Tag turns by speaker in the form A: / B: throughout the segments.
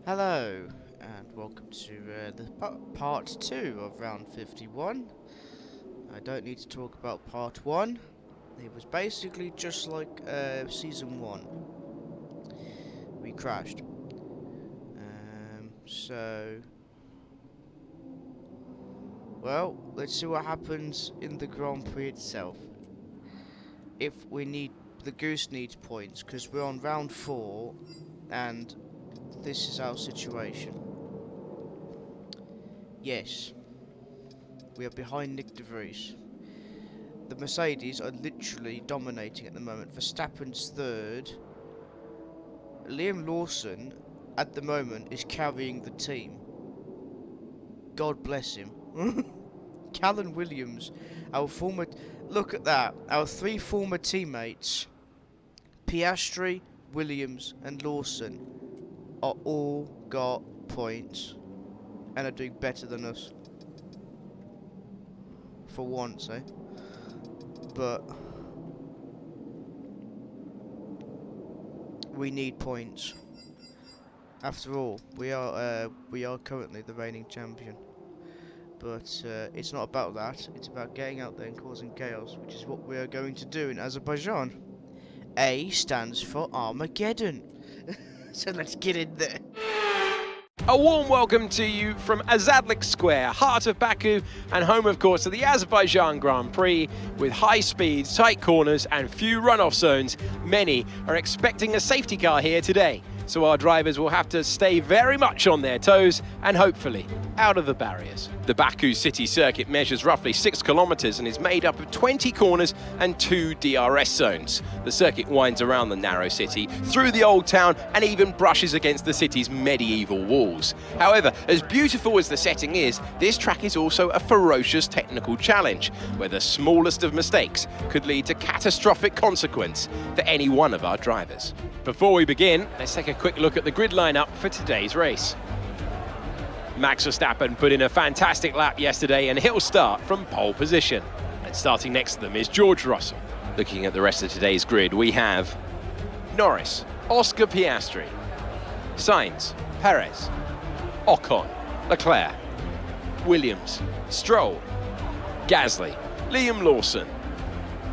A: Hello, and welcome to the part 2 of round 51. I don't need to talk about part 1. It was basically just like season 1. We crashed. Well, let's see what happens in the Grand Prix itself. If we need, the Goose needs points, because we're on round 4, and this is our situation. Yes, we are behind Nick de Vries. The Mercedes are literally dominating at the moment. Verstappen's third. Liam Lawson, at the moment, is carrying the team. God bless him. Callan Williams, our former... Look at that. Our 3 former teammates, Piastri, Williams and Lawson, are all got points. And are doing better than us. For once, eh? But we need points. After all, we are currently the reigning champion. But it's not about that. It's about getting out there and causing chaos, which is what we are going to do in Azerbaijan. A stands for Armageddon. So let's get in there.
B: A warm welcome to you from Azadlik Square, heart of Baku, and home, of course, of the Azerbaijan Grand Prix. With high speeds, tight corners, and few runoff zones, many are expecting a safety car here today. So our drivers will have to stay very much on their toes and hopefully out of the barriers. The Baku city circuit measures roughly 6 kilometers and is made up of 20 corners and 2 DRS zones. The circuit winds around the narrow city, through the old town, and even brushes against the city's medieval walls. However, as beautiful as the setting is, this track is also a ferocious technical challenge, where the smallest of mistakes could lead to catastrophic consequence for any one of our drivers. Before we begin, let's take a quick look at the grid lineup for today's race. Max Verstappen put in a fantastic lap yesterday and he'll start from pole position. And starting next to them is George Russell. Looking at the rest of today's grid, we have Norris, Oscar Piastri, Sainz, Perez, Ocon, Leclerc, Williams, Stroll, Gasly, Liam Lawson,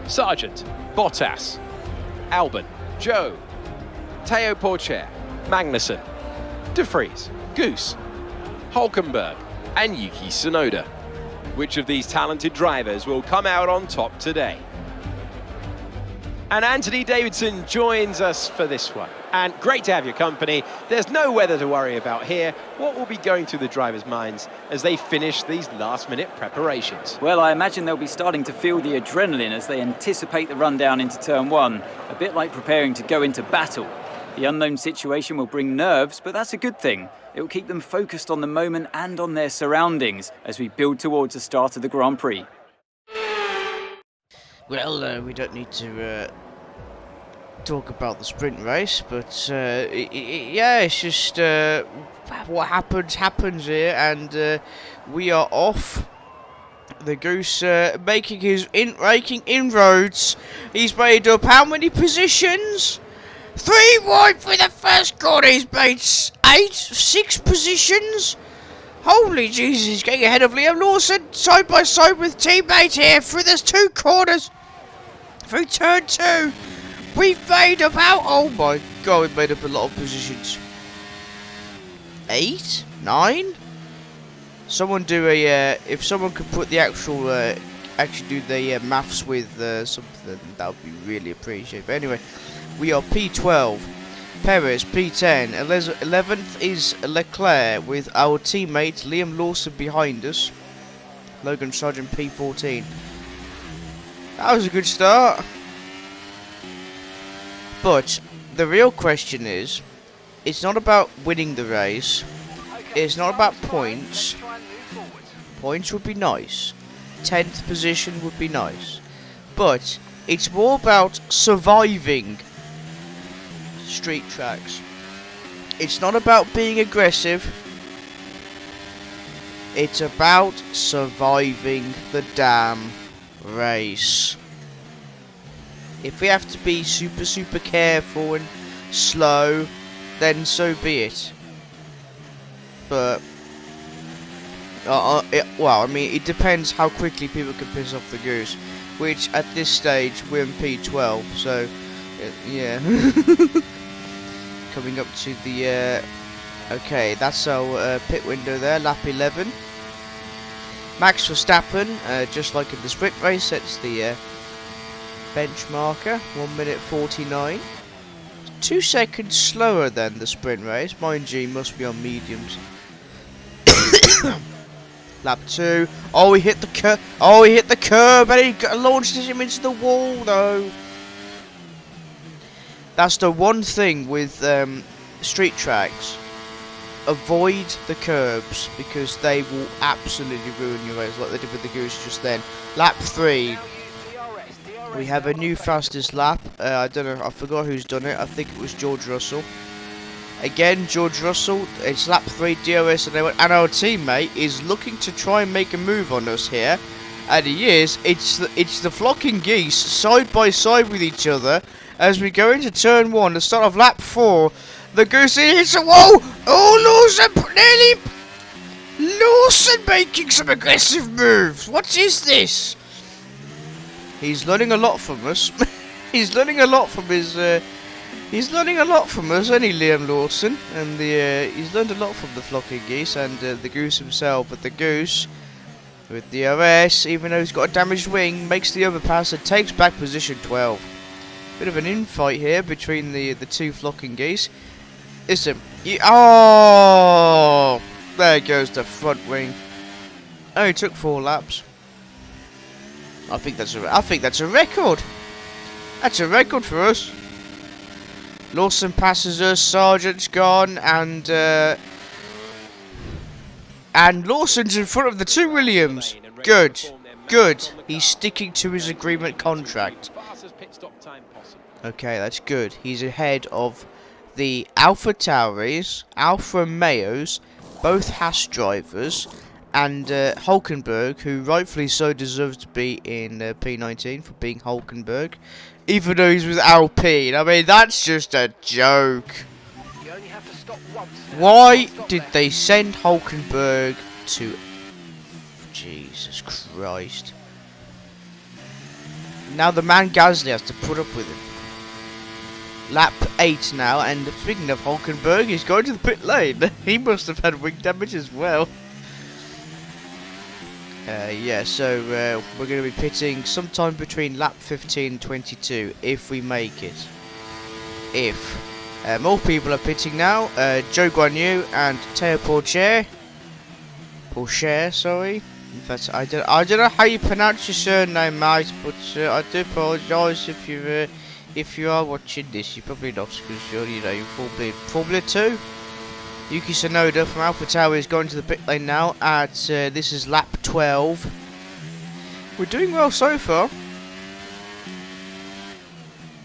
B: Sargent, Bottas, Albon, Joe, Teo Porcher, Magnussen, De Vries, Goose, Hulkenberg and Yuki Tsunoda. Which of these talented drivers will come out on top today? And Anthony Davidson joins us for this one. And great to have your company. There's no weather to worry about here. What will be going through the drivers' minds as they finish these last-minute preparations?
C: Well, I imagine they'll be starting to feel the adrenaline as they anticipate the run down into turn 1, a bit like preparing to go into battle. The unknown situation will bring nerves, but that's a good thing. It will keep them focused on the moment and on their surroundings as we build towards the start of the Grand Prix.
A: Well, we don't need to talk about the sprint race, but yeah, it's just what happens here, and we are off. The Goose making inroads. He's made up how many positions? 3 wide for the first corner. He's made 6 positions. Holy Jesus, he's getting ahead of Liam Lawson, side by side with teammate here through those 2 corners. Through turn 2. We've made about, oh my god, we've made up a lot of positions. 8? 9? Someone do a, if someone could put the actual, actually do the maths with something, that would be really appreciated. But anyway, we are P12, Perez P10, 11th is Leclerc with our teammate Liam Lawson behind us, Logan Sargent P14. That was a good start. But the real question is, it's not about winning the race, it's not about points. Points would be nice, 10th position would be nice, but it's more about surviving street tracks. It's not about being aggressive, it's about surviving the damn race. If we have to be super careful and slow, then so be it. but well, I mean, it depends how quickly people can piss off the Goose, which at this stage we're in P12, so yeah. Coming up to the okay, that's our pit window there, lap 11. Max Verstappen, just like in the sprint race, sets the benchmarker, 1 minute 49. 2 seconds slower than the sprint race, mind you, must be on mediums. Lap 2. Oh, he hit the curb. Oh, he hit the curb, and he launched him into the wall. No. That's the one thing with street tracks. Avoid the curbs, because they will absolutely ruin your race, like they did with the Goose just then. Lap 3. We have a new fastest lap. I don't know, I forgot who's done it. I think it was George Russell. Again, George Russell, it's lap 3, DRS, and our teammate is looking to try and make a move on us here. And he is. It's the flocking geese, side by side with each other, as we go into turn 1, the start of lap 4. The Goose hits a wall! Oh, Lawson making some aggressive moves! What is this? He's learning a lot from us. He's learning a lot from his. He's learning a lot from us, isn't he, Liam Lawson? And he's learned a lot from the flocking geese and the Goose himself. But the Goose, with the DRS, even though he's got a damaged wing, makes the overpass and takes back position 12. Bit of an infight here between the two flocking geese. Listen, oh, there goes the front wing. Only took 4 laps. I think that's a record. That's a record for us. Lawson passes us. Sargent's gone, and Lawson's in front of the 2 Williams. Good, good. He's sticking to his agreement contract. Okay, that's good. He's ahead of the Alpha Tauris, Alfa Romeos, both Haas drivers, and Hulkenberg, who rightfully so deserves to be in P19 for being Hulkenberg, even though he's with Alpine. I mean, that's just a joke. Why did they send Hulkenberg to... Jesus Christ. Now the man Gasly has to put up with him. Lap 8 now, and speaking of Hulkenberg, he's going to the pit lane. He must have had wing damage as well. Yeah, so we're going to be pitting sometime between lap 15 and 22, if we make it. If. More people are pitting now. Joe Guan Yu and Teo Porcher. Porcher, sorry. In fact, I don't know how you pronounce your surname, mate, but I do apologise if you are watching this. You're probably not, because you're Formula 2. Yuki Tsunoda from Alpha Tower is going to the pit lane now at, this is lap 12. We're doing well so far,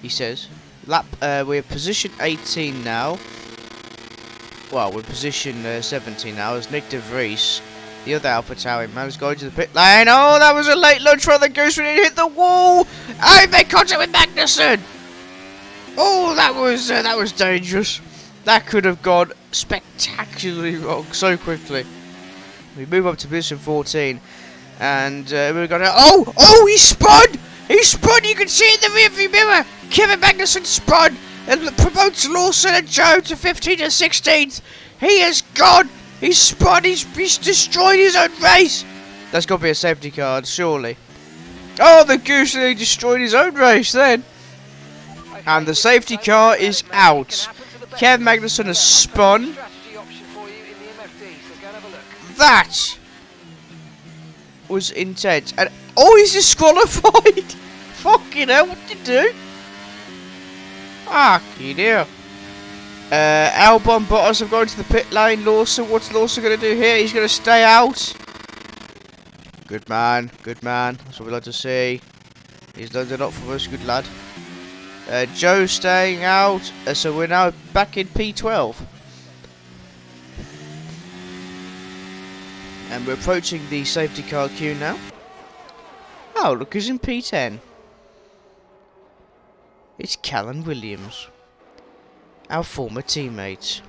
A: he says. We're position 18 now. Well, we're position 17 now as Nick De Vries, the other Alpha Tower man, is going to the pit lane. Oh, that was a late lunge from the Goose when it hit the wall. I made contact with Magnussen. Oh, that was dangerous. That could have gone spectacularly wrong so quickly. We move up to position 14, and we're gonna. Oh! He spun! He spun! You can see it in the rearview mirror. Kevin Magnussen spun and promotes Lawson and Joe to 15th and 16th. He has gone. He's spun. He's destroyed his own race. That's got to be a safety car, surely. Oh, the Goose nearly destroyed his own race then. And the safety car is out. Kevin Magnussen has spun. That was intense. And oh, he's disqualified. Fucking hell, what did you do? Fucking hell. Albon, Bottas have gone to the pit lane. Lawson, what's Lawson going to do here? He's going to stay out. Good man, good man. That's what we like to see. He's done a lot for us, good lad. Joe staying out, so we're now back in P12. And we're approaching the safety car queue now. Oh, look who's in P10. It's Callan Williams, our former teammate.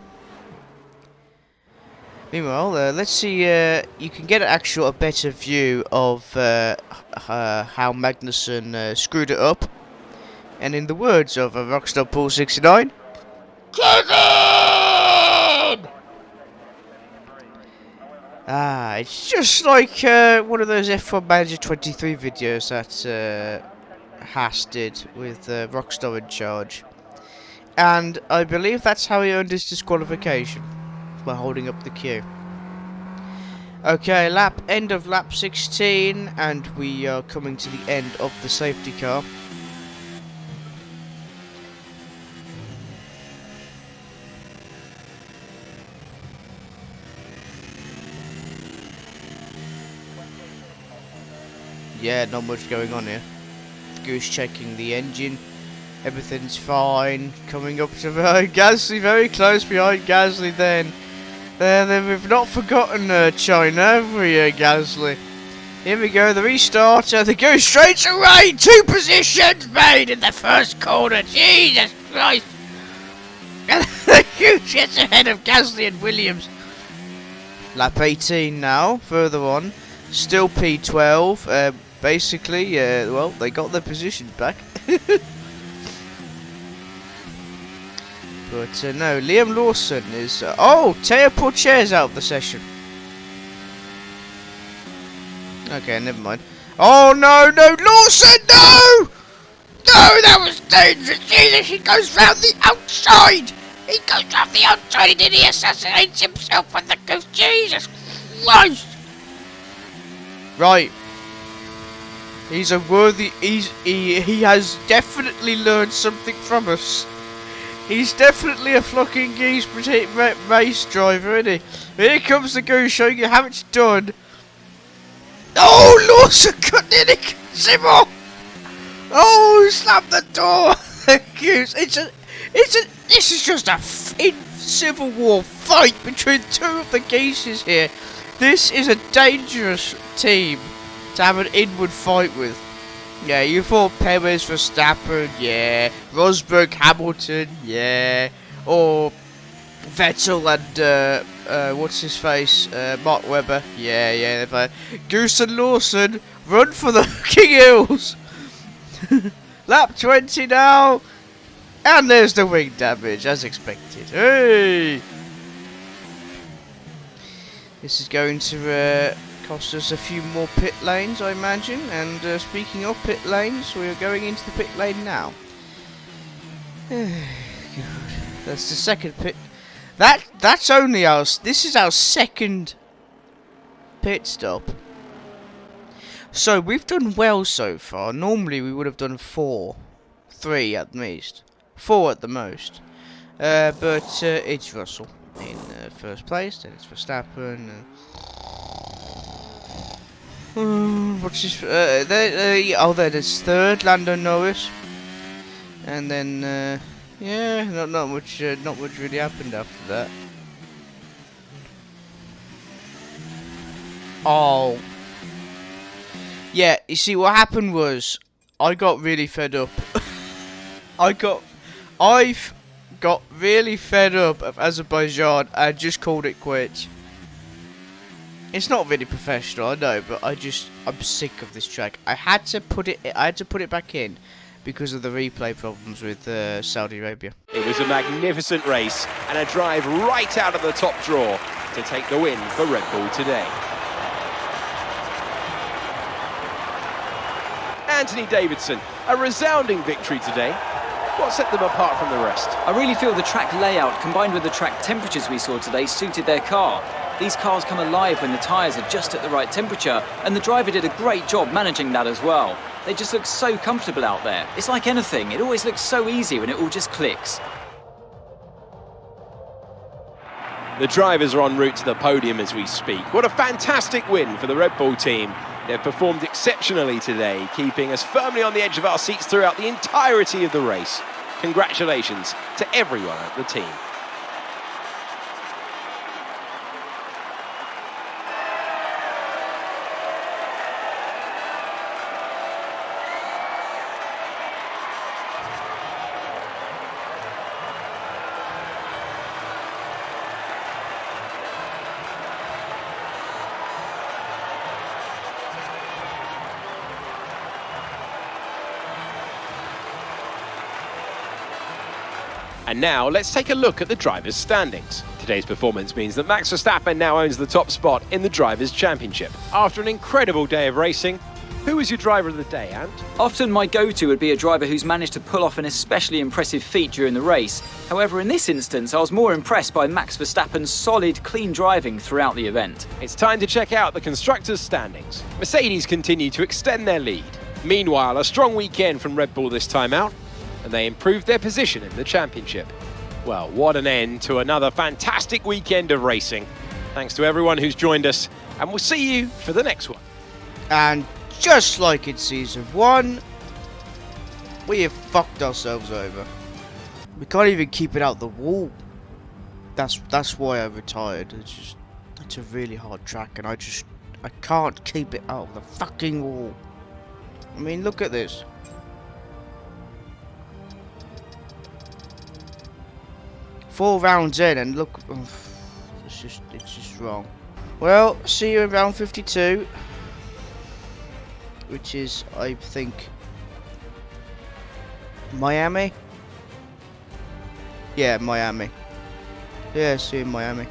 A: Meanwhile, let's see. You can get a better view of how Magnussen screwed it up. And in the words of Rockstar Pool 69, Kevin! Ah, it's just like one of those F123 videos that Haas did with Rockstar in charge. And I believe that's how he earned his disqualification, by holding up the queue. Okay, end of lap 16, and we are coming to the end of the safety car. Yeah, not much going on here. Goose checking the engine. Everything's fine. Coming up to Gasly, very close behind Gasly then. Then we've not forgotten China, have we, Gasly? Here we go, the restart. They go straight away. 2 positions made in the first corner. Jesus Christ. And the Goose gets ahead of Gasly and Williams. Lap 18 now, further on. Still P12. Basically, well, they got their positions back. But no, Liam Lawson is... oh, Teo Porcher's out of the session. Okay, never mind. Oh, no, Lawson, no! No, that was dangerous. Jesus, he goes round the outside. He goes round the outside and then he assassinates himself on the Goose. Jesus Christ. Right. He's a worthy... He has definitely learned something from us. He's definitely a fucking Geese race driver, isn't he? Here comes the Goose showing you how it's done. Oh, Lawson cut in, he cuts him off. Oh, slammed the door. The Goose. This is just a civil war fight between 2 of the Geeses here. This is a dangerous team to have an inward fight with. Yeah, you thought Perez, Verstappen, yeah. Rosberg, Hamilton, yeah. Or Vettel and, what's his face? Mark Webber, yeah. Goose and Lawson, run for the fucking hills. Lap 20 now. And there's the wing damage, as expected. Hey! This is going to, cost us a few more pit lanes, I imagine. And speaking of pit lanes, we are going into the pit lane now. That's the second pit. That's only our. This is our second pit stop. So we've done well so far. Normally we would have done 3 at least, 4 at the most. But it's Russell in first place. Then it's Verstappen. What's his? There's third, Lando Norris, and then yeah, not much really happened after that. Oh, yeah. You see, what happened was I got really fed up. I've got really fed up of Azerbaijan and just called it quits. It's not really professional, I know, but I'm sick of this track. I had to put it back in because of the replay problems with Saudi Arabia.
B: It was a magnificent race and a drive right out of the top draw to take the win for Red Bull today. Anthony Davidson, a resounding victory today. What set them apart from the rest?
C: I really feel the track layout combined with the track temperatures we saw today suited their car. These cars come alive when the tyres are just at the right temperature, and the driver did a great job managing that as well. They just look so comfortable out there. It's like anything, it always looks so easy when it all just clicks.
B: The drivers are en route to the podium as we speak. What a fantastic win for the Red Bull team. They've performed exceptionally today, keeping us firmly on the edge of our seats throughout the entirety of the race. Congratulations to everyone at the team. And now let's take a look at the drivers' standings. Today's performance means that Max Verstappen now owns the top spot in the Drivers' Championship. After an incredible day of racing, who was your driver of the day, Ant?
C: Often my go-to would be a driver who's managed to pull off an especially impressive feat during the race. However, in this instance, I was more impressed by Max Verstappen's solid, clean driving throughout the event.
B: It's time to check out the constructors' standings. Mercedes continue to extend their lead. Meanwhile, a strong weekend from Red Bull this time out, and they improved their position in the championship. Well, what an end to another fantastic weekend of racing. Thanks to everyone who's joined us, and we'll see you for the next one.
A: And just like in Season 1, we have fucked ourselves over. We can't even keep it out the wall. That's why I retired. It's a really hard track, and I can't keep it out of the fucking wall. I mean, look at this. Four rounds in, and look, it's just wrong. Well, see you in round 52, which is, I think, Miami. Yeah, Miami. Yeah, see you in Miami.